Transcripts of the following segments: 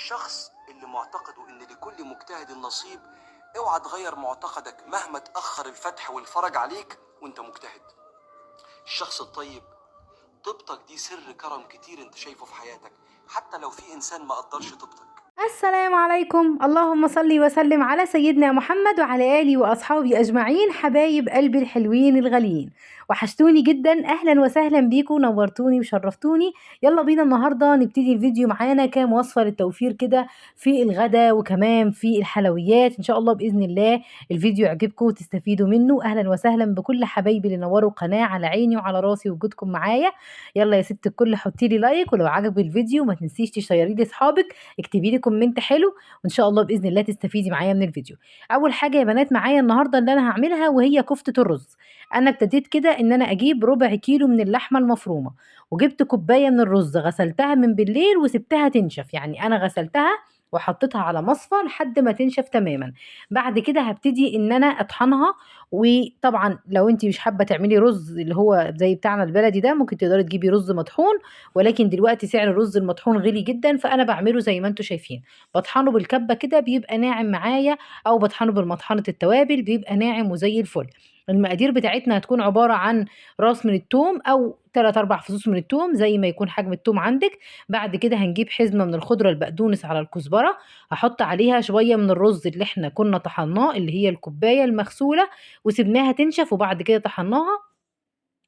الشخص اللي معتقده ان لكل مجتهد نصيب، اوعى تغير معتقدك مهما تأخر الفتح والفرج عليك وانت مجتهد. الشخص الطيب، طيبتك دي سر كرم كتير انت شايفه في حياتك، حتى لو في انسان ما قدرش طيبتك. السلام عليكم، اللهم صل وسلم على سيدنا محمد وعلى آله وأصحابه أجمعين. حبايب قلبي الحلوين الغاليين، وحشتوني جدا. أهلا وسهلا بيكم، نورتوني وشرفتوني. يلا بينا النهاردة نبتدي الفيديو. معانا كام وصفة للتوفير كده في الغدا وكمان في الحلويات إن شاء الله بإذن الله. الفيديو يعجبكم وتستفيدوا منه. أهلا وسهلا بكل حبايبي اللي نوروا القناة، على عيني وعلى راسي وجودكم معايا. يلا يا ست الكل، حطي لي لايك، ولو عجب الفيديو ما تنسيش تشيريه لاصحابك، اكتبي لي كومنت حلو، وان شاء الله باذن الله تستفيدي معايا من الفيديو. اول حاجه يا بنات معايا النهارده اللي انا هعملها وهي كفته الرز. انا ابتديت كده ان انا اجيب ربع كيلو من اللحمه المفرومه، وجبت كوبايه من الرز غسلتها من بالليل وسبتها تنشف. يعني انا غسلتها وحطيتها على مصفى لحد ما تنشف تماما. بعد كده هبتدي ان انا اطحنها. وطبعا لو انت مش حابه تعملي رز اللي هو زي بتاعنا البلدي ده، ممكن تقدري تجيبي رز مطحون، ولكن دلوقتي سعر الرز المطحون غلي جدا، فانا بعمله زي ما انتم شايفين. بطحنه بالكبه كده بيبقى ناعم معايا، او بطحنه بالمطحنه التوابل بيبقى ناعم وزي الفل. المقادير بتاعتنا هتكون عباره عن راس من التوم او 3 4 فصوص من التوم زي ما يكون حجم التوم عندك. بعد كده هنجيب حزمه من الخضره، البقدونس على الكزبره. هحط عليها شويه من الرز اللي احنا كنا طحناه، اللي هي الكوبايه المغسوله وسبناها تنشف، وبعد كده طحناها.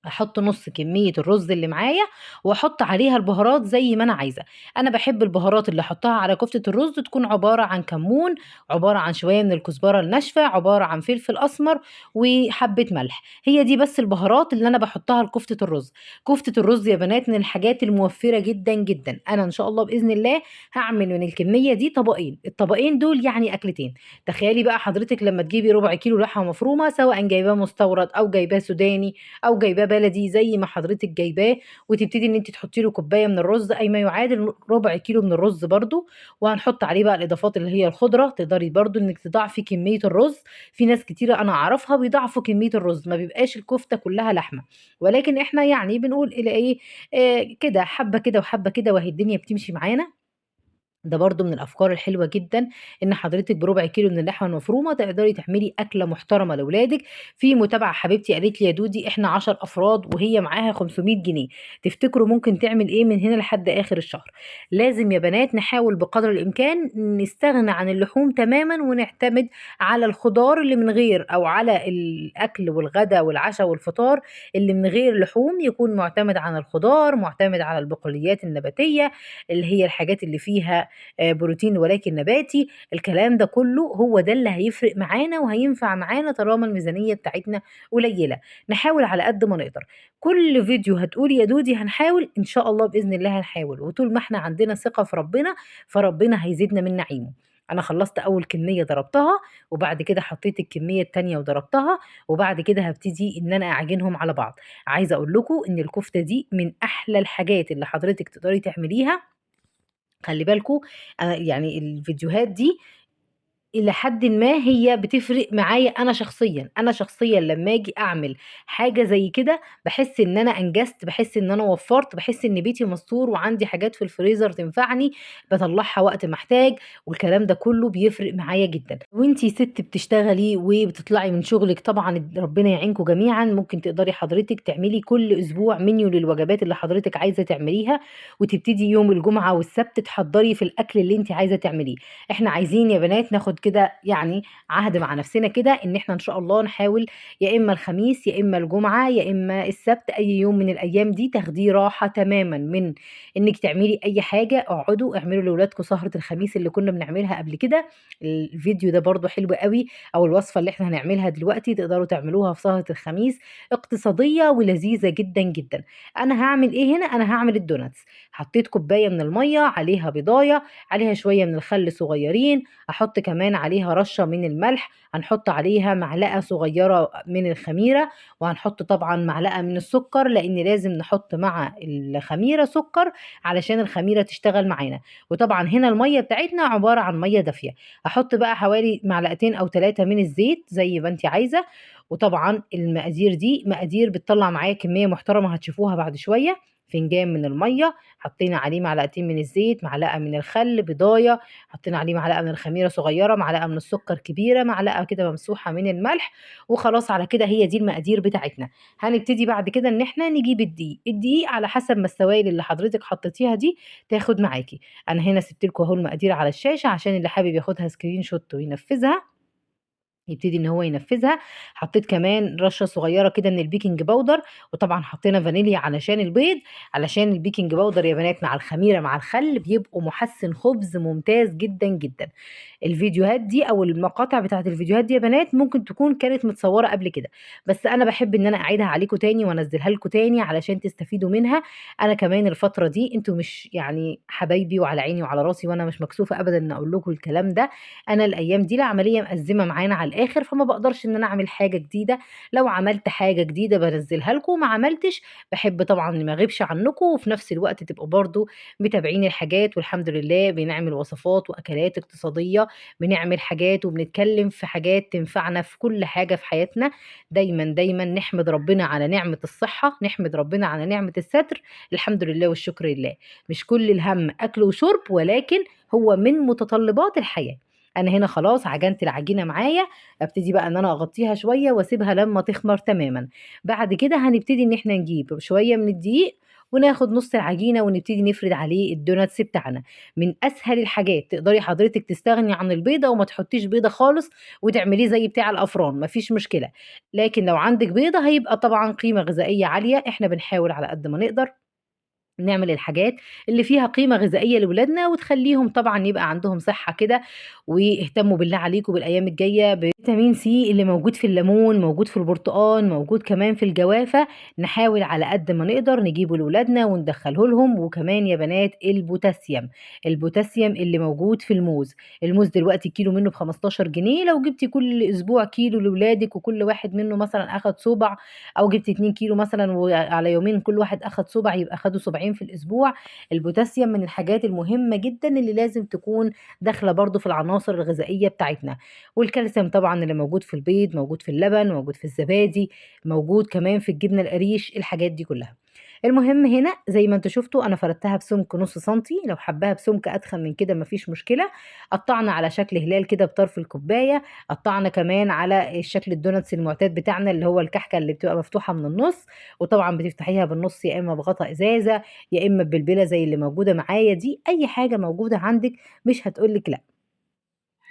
احط نص كميه الرز اللي معايا، واحط عليها البهارات زي ما انا عايزه. انا بحب البهارات اللي احطها على كفته الرز تكون عباره عن كمون، عباره عن شويه من الكزبره الناشفه، عباره عن فلفل اسمر وحبه ملح. هي دي بس البهارات اللي انا بحطها لكفته الرز. كفته الرز يا بنات من الحاجات الموفره جدا جدا. انا ان شاء الله باذن الله هعمل من الكميه دي طبقين، الطبقين دول يعني اكلتين. تخيلي بقى حضرتك لما تجيبي ربع كيلو لحمه مفرومه، سواء جايباه مستورد او جايباه سوداني او جايباه بلدي زي ما حضرتك جايباه، وتبتدي ان انت تحطي له كوبايه من الرز، اي ما يعادل ربع كيلو من الرز برضو. وهنحط عليه بقى الاضافات اللي هي الخضره. تقدري برضو انك تضاعفي كميه الرز. في ناس كتيره انا اعرفها بيضاعفوا كميه الرز، ما بيبقاش الكفته كلها لحمه، ولكن احنا يعني بنقول الى ايه، كده حبه كده وحبه كده، وهي الدنيا بتمشي معانا. ده برضو من الافكار الحلوه جدا، ان حضرتك بربع كيلو من اللحمه المفرومه تقدري تعملي اكله محترمه لاولادك. في متابعه حبيبتي قالت لي يا دودي احنا 10 افراد وهي معاها 500 جنيه، تفتكروا ممكن تعمل ايه من هنا لحد اخر الشهر؟ لازم يا بنات نحاول بقدر الامكان نستغنى عن اللحوم تماما، ونعتمد على الخضار اللي من غير، او على الاكل والغدا والعشاء والفطار اللي من غير لحوم، يكون معتمد على الخضار، معتمد على البقوليات النباتيه اللي هي الحاجات اللي فيها بروتين ولكن نباتي. الكلام ده كله هو ده اللي هيفرق معانا وهينفع معانا طالما الميزانية بتاعتنا قليلة. نحاول على قد ما نقدر. كل فيديو هتقولي يا دودي هنحاول، ان شاء الله بإذن الله هنحاول، وطول ما احنا عندنا ثقة في ربنا فربنا هيزيدنا من نعيمه. انا خلصت اول كمية ضربتها، وبعد كده حطيت الكمية التانية وضربتها، وبعد كده هبتدي ان انا اعجنهم على بعض. عايزة اقول لكم ان الكفتة دي من احلى الحاجات اللي حضرتك تقدري تعمليها. خلّي بالكم، يعني الفيديوهات دي إلى حدٍ ما هي بتفرق معايا أنا شخصيًا. أنا شخصيًا لمّا آجي أعمل حاجة زي كده، باحس إن أنا أنجزت، باحس إن أنا وفّرت، باحس إن بيتي مستور وعندي حاجات في الفريزر تنفعني، باطلّعها وقت ما أحتاج، والكلام ده كلّه بيفرق معايا جدًا. وأنتِ سِت بتشتغلي وبتطلعي من شغلِك طبعًا ربنا يعينكم جميعًا، ممكن تقدري حضرتِك تعملي كل أسبوع menu للوجبات اللي حضرتِك عايزة تعمليها، وتبتدي يوم الجمعة والسبت تحضّري في الأكل اللي أنتِ عايزة تعمليه. إحنا عايزين يا بنات ناخد كده يعني عهد مع نفسنا كده، إن إحنا إن شاء الله نحاول يا إما الخميس يا إما الجمعة يا إما السبت، أي يوم من الأيام دي تاخديه راحة تمامًا من إنِّك تعملي أي حاجة. اقعدوا اعملوا لولادكم سهرة الخميس اللي كنا بنعملها قبل كده. الفيديو ده برضه حلو أوي، أو الوصفة اللي إحنا هنعملها دلوقتي تقدروا تعملوها في سهرة الخميس، اقتصادية ولذيذة جدًا، جدًا. أنا هاعمل إيه هنا؟ أنا هاعمل الدوناتس. حطيت كوباية من المَيّة، عليها بيضاية، عليها شوية من الخل صغيرين، هاحط كمان عليها رشة من الملح، هنحط عليها معلقة صغيرة من الخميرة، وهنحط طبعًا معلقة من السكر، لإن لازم نحط مع الخميرة سكر علشان الخميرة تشتغل معانا. وطبعًا هنا المَيّة بتاعتنا عبارة عن مَيّة دافية. هاحط بقى حوالي معلقتين أو 3 من الزيت زي ما أنتِ عايزة. وطبعًا المقادير دي مقادير بتطلّع معايا كمية محترمة هتشوفوها بعد شوية. فنجان من الميه، حطينا عليه معلقتين من الزيت، معلقه من الخل، بضايه، حطينا عليه معلقه من الخميره صغيره، معلقه من السكر كبيره، معلقه كده ممسوحه من الملح. وخلاص على كده هي دي المقادير بتاعتنا. هنبتدي بعد كده ان احنا نجيب الدقيق على حسب ما السوائل اللي حضرتك حطيتيها دي تاخد معاكي. انا هنا سبت لكم اهو المقادير على الشاشه عشان اللي حابب ياخدها سكرين شوت وينفذها يبتدي إن هو ينفّذها. حطيت كمان رشة صغيّرة كده من البيكنج باودر، وطبعًا حطينا فانيليا علشان البيض، علشان البيكنج باودر يا بنات مع الخميرة مع الخل بيبقوا محسِّن خبز ممتاز جدًا، جدًا. الفيديوهات دي أو المقاطع بتاعة الفيديوهات دي يا بنات ممكن تكون كانت متصوّرة قبل كده، بس أنا باحب إن أنا أعيدها عليكم تاني وأنزّلها لكم تاني علشان تستفيدوا منها. أنا كمان الفترة دي أنتم مش يعني حبايبي وعلى عيني وعلى راسي وأنا مش مكسوفة أبدًا إن أقول لكم الكلام ده. أنا الأيام دي العملية مأزِّمة معانا على الآخر، فما باقدرش إن أنا أعمل حاجة جديدة. لو عملت حاجة جديدة بانزّلها لكم، ما عملتش باحب طبعًا إني ما أغيبش عنكم، وفي نفس الوقت تبقوا برضه متابعين الحاجات، والحمد لله بنعمل وصفات وأكلات اقتصادية، بنعمل حاجات وبنتكلم في حاجات تنفعنا في كل حاجة في حياتنا. دايمًا، دايمًا نحمد ربنا على نعمة الصحة، نحمد ربنا على نعمة الستر، الحمد لله والشكر لله. مش كل الهَم أكل وشرب، ولكن هو من متطلبات الحياة. أنا هنا خلاص عجنت العجينة معايا، ابتدي بقى إن أنا أغطّيها شوية واسيبها لمّا تخمر تمامًا. بعد كده هنبتدي إن إحنا نجيب شوية من الدقيق وناخد نُص العجينة ونبتدي نفرد عليه الدوناتس بتاعنا. من أسهل الحاجات تقدري حضرتِك تستغني عن البيضة وما تحطّيش بيضة خالص وتعمليه زي بتاع الأفران، ما فيش مشكلة. لكن لو عندِك بيضة هيبقى طبعًا قيمة غذائية عالية. إحنا بنحاول على قد ما نقدر نعمل الحاجات اللي فيها قيمة غذائية لولادنا وتخلّيهم طبعًا يبقى عندهم صحة كده. واهتموا بالله عليكم بالأيام الجاية بفيتامين سي اللي موجود في الليمون، موجود في البرتقان، موجود كمان في الجوافة. نحاول على قد ما نقدر نجيبه لولادنا وندخّله لهم. وكمان يا بنات البوتاسيوم، البوتاسيوم اللي موجود في الموز. الموز دلوقتي الكيلو منه ب15 جنيه، لو جبتِ كل أسبوع كيلو لولادِك وكل واحد منه مثلًا أخد صُبع، أو جبتِ 2 كيلو مثلًا وعلى يومين كل واحد أخد صُبع، يبقى خدوا صُبعين في الأسبوع. البوتاسيوم من الحاجات المهمة جدًا اللي لازم تكون داخلة برضه في العناصر الغذائية بتاعتنا. والكالسيوم طبعًا اللي موجود في البيض، موجود في اللبن، موجود في الزبادي، موجود كمان في الجبنة القريش، الحاجات دي كلها. المهم هنا زي ما أنتم شُفتوا أنا فردتها بسمك نُص سنتي، لو حاباها بسمك أتخن من كده ما فيش مشكلة. قطّعنا على شكل هلال كده بطرف الكوباية، قطّعنا كمان على شكل الدوناتس المعتاد بتاعنا اللي هو الكحكة اللي بتبقى مفتوحة من النُص. وطبعًا بتفتحيها بالنُص يا إما بغطا إزازة، يا إما ببلبلة زي اللي موجودة معايا دي، أي حاجة موجودة عندِك مش هتقول لِك لأ.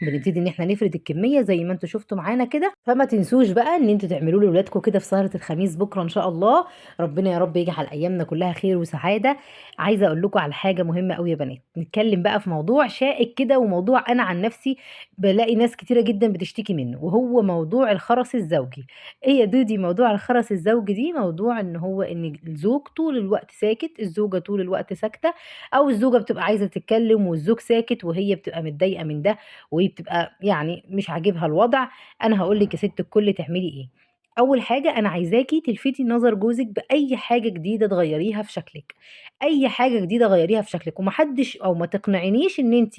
بنبتدي إن إحنا نفرد الكمية زي ما أنتم شُفتوا معانا كده. فما تنسوش بقى إن أنتم تعملوا لولادكم كده في سهرة الخميس بُكرة إن شاء الله. ربنا يا رب يجعل أيامنا كلّها خير وسعادة. عايزة أقول لكم على حاجة مهمة أوي يا بنات، نتكلم بقى في موضوع شائك كده وموضوع أنا عن نفسي بالاقي ناس كتيرة جدًا بتشتكي منه، وهو موضوع الخَرَس الزوجي. إيه يا دودي موضوع الخَرَس الزوجي دي؟ موضوع إن هو إن الزوج طول الوقت ساكت، الزوجة طول الوقت ساكتة، أو الزوجة بتبقى عايزة تتكلم والزوج ساكت وهي بتبقى متضايقة من ده، وهي بتبقى يعني مش عاجبها الوضع. أنا هاقول لِك يا ست الكل تعملي إيه. أول حاجة أنا عايزاكِ تلفتي نظر جوزِك بأي حاجة جديدة تغيّريها في شكلِك، أي حاجة جديدة غيّريها في شكلِك. وما حدش أو ما تقنعنيش إن أنتِ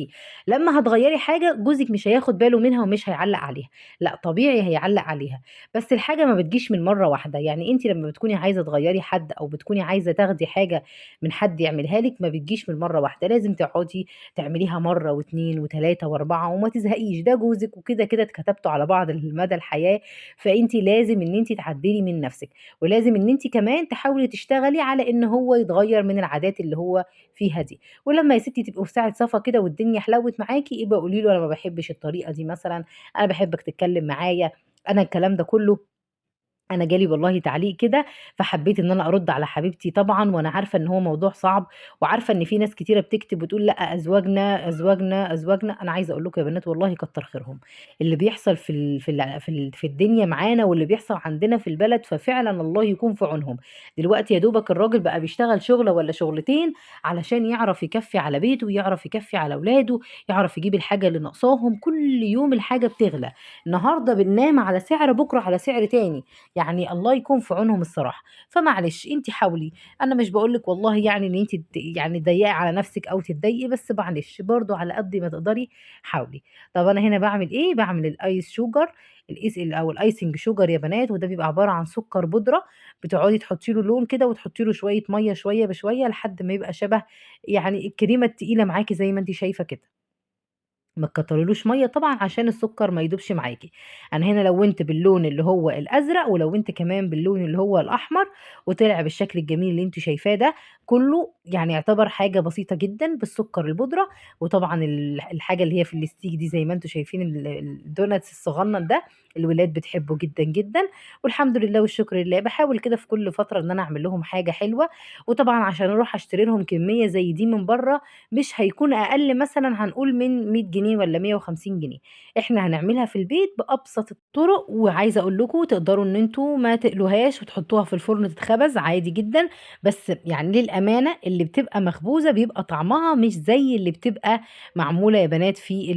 لمّا هتغيّري حاجة جوزِك مش هياخد باله منها ومش هيعلّق عليها. لأ طبيعي هيعلّق عليها، بس الحاجة ما بتجيش من مرّة واحدة. يعني أنتِ لمّا بتكوني عايزة تغيّري حد أو بتكوني عايزة تاخدي حاجة من حد يعملها لِك ما بتجيش من مرّة واحدة، لازم تقعدي تعمليها مرّة و2 و3 و4 وما تزهقيش. ده جوزِك وكده، كده اتكتبتوا على بعض لمدى الحياة. فأنتِ لازم إن أنتِ تعدّلي من نَفْسِك، ولازم إن أنتِ كمان تحاولي تشتغلي على إن هو يتغيّر من العادات اللي هو فيها دي. ولمّا يا ستّي تبقوا في ساعة صفا كده والدنيا حلوِت معاكِ، يبقى قولي له أنا ما باحبش الطريقة دي مثلًا، أنا باحبك تتكلم معايا، أنا الكلام ده كُلّه. أنا جالي والله تعليق كده، فحبيت إن أنا أرُد على حبيبتي طبعًا. وأنا عارفة إن هو موضوع صعب، وعارفة إن في ناس كتيرة بتكتب وتقول لأ أزواجنا، أزواجنا، أزواجنا. أنا عايزة أقول لكم يا بنات والله كتّر خيرهم. اللي بيحصل في الدنيا معانا واللي بيحصل عندنا في البلد، ففعلًا الله يكون في عونهم. دلوقتي يا دوبك الراجل بقى بيشتغل شُغلة والّا شُغلتين علشان يعرف يكفّي على بيته ويعرف يكفّي على ولاده، يعرف يجيب الحاجة اللي ناقصاهم. كل يوم الحاجة بتغلى، النهارده بننام على سعر، بُكرة على سعر تاني. يعني الله يكون في عونهم الصراحة. فمعلش أنتِ حاولي، أنا مش باقول لِك والله يعني إن أنتِ يعني تضيّقي على نفسِك أو تتضايقي، بس معلش برضه على قد ما تقدري حاولي. طب أنا هنا باعمل إيه، باعمل الice sugar أو الicing sugar يا بنات، وده بيبقى عبارة عن سكر بودرة، بتقعدي تحطّي له لون كده وتحطّي له شوية مَيّة شوية بشوية لحد ما يبقى شبه يعني الكريمة التقيلة معاكِ زي ما أنتِ شايفة كده. ما تكتريلوش مَيّة طبعًا عشان السكر ما يدوبش معاكِ. أنا هنا لوّنت باللون اللي هو الأزرق، ولوّنت كمان باللون اللي هو الأحمر، وطلع بالشكل الجميل اللي أنتم شايفاه ده، كلّه يعني يعتبر حاجة بسيطة جدًا بالسكر البودرة، وطبعًا الحاجة اللي هي في الstick دي زي ما أنتم شايفين الدوناتس الصغنّن ده، الولاد بتحبه جدًا، جدًا، والحمد لله والشكر لله. باحاول كده في كل فترة إن أنا أعمل لهم حاجة حلوة، وطبعًا عشان أروح أشتري لهم كمية زي دي من برّه مش هيكون أقل مثلًا هنقول من 100 جنيه والّا 150 جنيه، إحنا هنعملها في البيت بأبسط الطرق، وعايزة أقول لكم تقدروا إن أنتم ما تقلوهاش وتحطوها في الفرن تتخبز عادي جدًا، بس يعني للأمانة اللي بتبقى مخبوزة بيبقى طعمها مش زي اللي بتبقى معمولة يا بنات في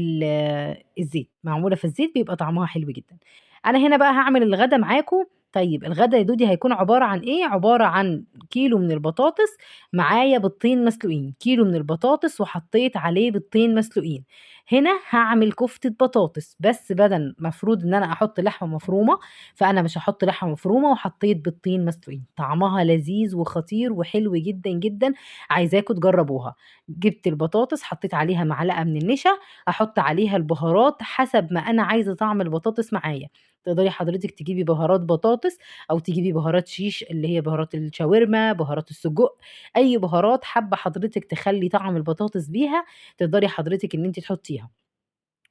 الزيت، معمولة في الزيت بيبقى طعمها حلو جدًا. أنا هنا بقى هاعمل الغدا معاكم. طيب الغدا يا دودي هيكون عبارة عن إيه، عبارة عن كيلو من البطاطس معايا بيضتين مسلوقين، كيلو من البطاطس وحطيت عليه بيضتين مسلوقين. هنا هاعمل كفتة بطاطس، بس بدل مفروض إن أنا أحط لحمة مفرومة، فأنا مش هاحط لحمة مفرومة وحطيت بيضتين مسلوقين، طعمها لذيذ وخطير وحلو جدًا، جدًا، عايزاكم تجربوها. جبت البطاطس حطيت عليها معلقة من النشا، أحط عليها البهارات حسب ما أنا عايزة طعم البطاطس معايا، تقدري حضرتِك تجيبي بهارات بطاطس أو تجيبي بهارات شيش اللي هي بهارات الشاورما، بهارات السجق، أي بهارات حابة حضرتِك تخلّي طعم البطاطس بيها، تقدري حضرتِك إن أنتِ تحطيها.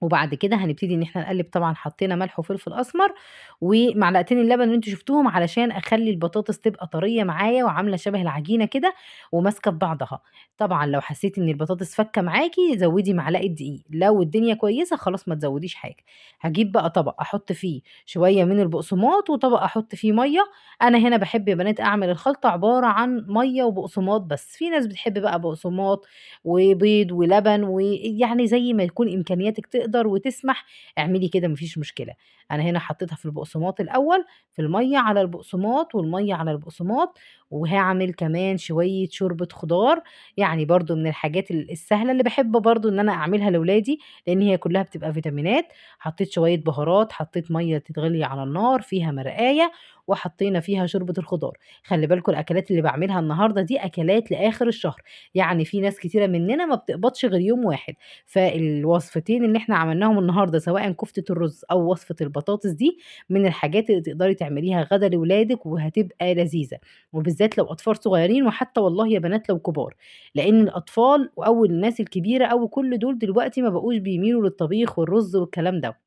وبعد كده هنبتدي إن إحنا نقلِّب طبعًا حطينا ملح وفلفل أسمر، ومعلقتين اللبن اللي أنتم شُفتوهم علشان أخلّي البطاطس تبقى طرية معايا وعاملة شبه العجينة كده وماسكة في بعضها. طبعًا لو حسيتِ إن البطاطس فكّة معاكِ زوّدي معلقة دقيق، لو الدنيا كويسة خلاص ما تزوّديش حاجة. هاجيب بقى طبق أحط فيه شوية من البقسماط وطبق أحط فيه مَيّة. أنا هنا باحب يا بنات أعمل الخلطة عبارة عن مَيّة وبقسماط بس، في ناس بتحب بقى بقسماط وبيض ولبن ويعني زي ما يكون إمكانياتِك تقدر وتسمح اعملي كده ما فيش مشكلة. أنا هنا حطيتها في البقسماط الأول، في المَيّة على البقسماط والمَيّة على البقسماط، وهاعمل كمان شوية شوربة خضار، يعني برضه من الحاجات السهلة اللي باحب برضه إن أنا أعملها لولادي، لإن هي كلّها بتبقى فيتامينات. حطيت شوية بهارات، حطيت مَيّة تتغلي على النار فيها مرقاية، وحطينا فيها شوربة الخضار. خلّي بالكم الأكلات اللي باعملها النهارده دي أكلات لآخر الشهر. يعني في ناس كتيرة مننا ما بتقبضش غير يوم واحد، فالوصفتين اللي إحنا عملناهم النهارده سواء كفتة الرز أو وصفة البطاطس دي من الحاجات اللي تقدري تعمليها غدا لولادِك وهتبقى لذيذة، وبالذات لو أطفال صغيرين وحتى والله يا بنات لو كبار، لإن الأطفال أو الناس الكبيرة أو كل دول دلوقتي ما بقوش بيميلوا للطبيخ والرز والكلام ده.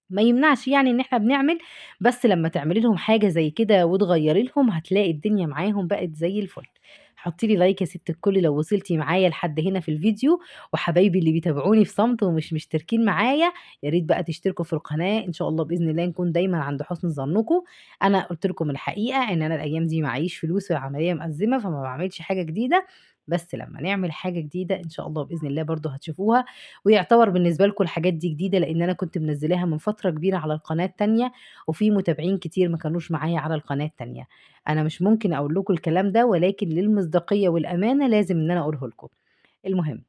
ما يمنعش يعني إن إحنا بنعمل، بس لمّا تعملي لهم حاجة زي كده وتغيّري لهم هتلاقي الدنيا معاهم بقت زي الفل. حطّي لي لايك يا ست الكل لو وصلتِ معايا لحد هنا في الفيديو، وحبايبي اللي بيتابعوني في صمت ومش مشتركين معايا، يا ريت بقى تشتركوا في القناة، إن شاء الله بإذن الله نكون دايمًا عند حُسن ظنكم. أنا قُلت لكم الحقيقة إن أنا الأيام دي معييش فلوس والعملية مأزمة، فما باعملش حاجة جديدة، بس لمّا نعمل حاجة جديدة إن شاء الله بإذن الله برضه هتشوفوها. ويعتبر بالنسبة لكم الحاجات دي جديدة، لإن أنا كنت منزّلاها من فترة كبيرة على القناة التانية، وفي متابعين كتير ما كانوش معايا على القناة التانية. أنا مش ممكن أقول لكم الكلام ده، ولكن للمصداقية والأمانة لازم إن أنا أقوله لكم. المهم،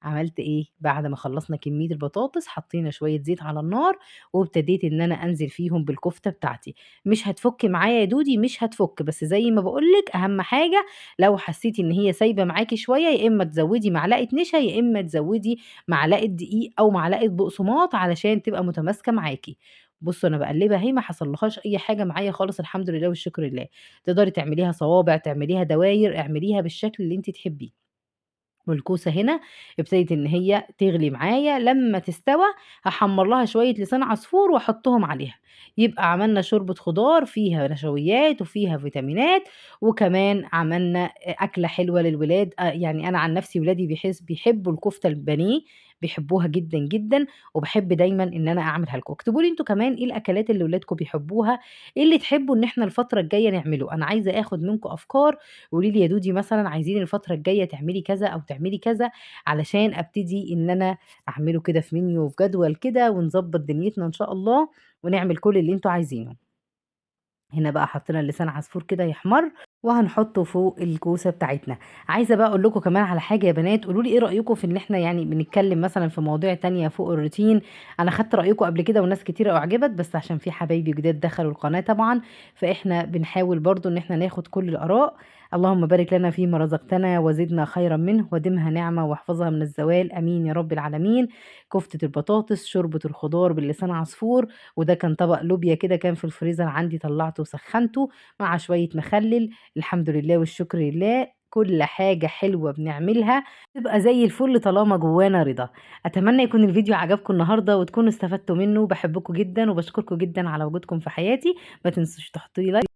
عملت إيه، بعد ما خلّصنا كمية البطاطس حطينا شوية زيت على النار، وابتديت إن أنا أنزل فيهم بالكفتة بتاعتي. مش هتفُك معايا يا دودي، مش هتفُك، بس زي ما باقول لِك أهم حاجة لو حسيتِ إن هي سايبة معاكِ شوية، يا إما تزوّدي معلقة نشا، يا إما تزوّدي معلقة دقيق أو معلقة بقسماط علشان تبقى متماسكة معاكِ. بُصّوا أنا باقلّبها أهي ما حصلّهاش أي حاجة معايا خالص الحمد لله والشكر لله. تقدري تعمليها صوابع، تعمليها دواير، اعمليها بالشكل اللي أنتِ تحبيه. والكوسة هنا ابتدت إن هي تغلي معايا، لمّا تستوى هاحمّر لها شوية لسان عصفور وأحطهم عليها، يبقى عملنا شوربة خضار فيها نشويات وفيها فيتامينات، وكمان عملنا أكلة حلوة للولاد. يعني أنا عن نفسي ولادي بيحبوا الكفتة البانيه، بيحبوها جدًا، جدًا، وباحب دايمًا إن أنا أعملها لكم. اكتبوا لي أنتم كمان إيه الأكلات اللي ولادكم بيحبوها، إيه اللي تحبوا إن إحنا الفترة الجاية نعمله، أنا عايزة آخد منكم أفكار. قولي لي يا دودي مثلًا عايزين الفترة الجاية تعملي كذا أو تعملي كذا، علشان أبتدي إن أنا أعمله كده في menu وفي جدول كده ونضبّط دنيتنا إن شاء الله، ونعمل كل اللي أنتم عايزينه. هنا بقى حطينا لسان عصفور كده يحمر، وهنحطه فوق الكوسه بتاعتنا. عايزه بقى اقول لكم كمان على حاجه يا بنات، قولوا لي ايه رايكم في ان احنا يعني بنتكلم مثلا في مواضيع تانية فوق الروتين. انا خدت رايكم قبل كده وناس كتيره اعجبت، بس عشان في حبايبي جداد دخلوا القناه طبعا، فاحنا بنحاول برضو ان احنا ناخد كل الاراء. اللهم بارك لنا فيما رزقتنا وزدنا خيرا منه، ودمها نعمه واحفظها من الزوال، امين يا رب العالمين. كفته البطاطس، شوربه الخضار باللسان عصفور، وده كان طبق لوبيا كده كان في الفريزر عندي، طلعته وسخنته مع شوية مخلل. الحمد لله والشكر لله، كل حاجة حلوة بنعملها تبقى زي الفل طالما جوانا رضا. أتمنى يكون الفيديو عجبكم النهاردة وتكونوا استفدتوا منه. بحبكم جدا وبشكركم جدا على وجودكم في حياتي. ما تنسوش تحطوا لي لايك